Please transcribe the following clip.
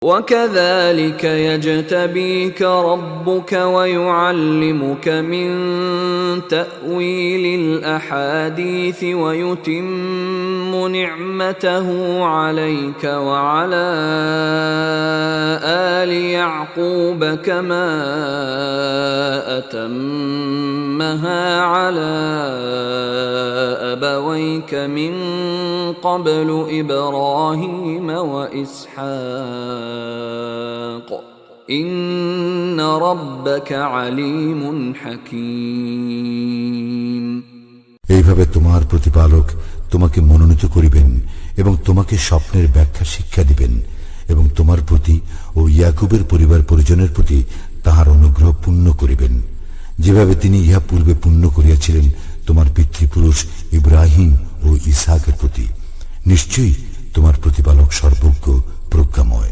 وكذلك يجتبيك ربك ويعلمك من تأويل الأحاديث ويتم نعمته عليك وعلى آل يعقوب كما أتمها على أبويك من قبل إبراهيم وإسحاق إن ربك عليم حكيم। এইভাবে তোমার প্রতিপালক তোমাকে মনোনীত করিবেন এবং তোমাকে স্বপ্নের ব্যাখ্যা শিক্ষা দিবেন এবং তোমার প্রতি ও ইয়াকুবের পরিবার পরিজনের প্রতি তাহার অনুগ্রহ পূর্ণ করিবেন, যেভাবে তিনি ইহা পূর্বে পূর্ণ করিয়াছিলেন তোমার পিতৃপুরুষ ইব্রাহিম ও ইসহাকের প্রতি। নিশ্চয়ই তোমার প্রতিপালক সর্বজ্ঞ প্রজ্ঞাময়।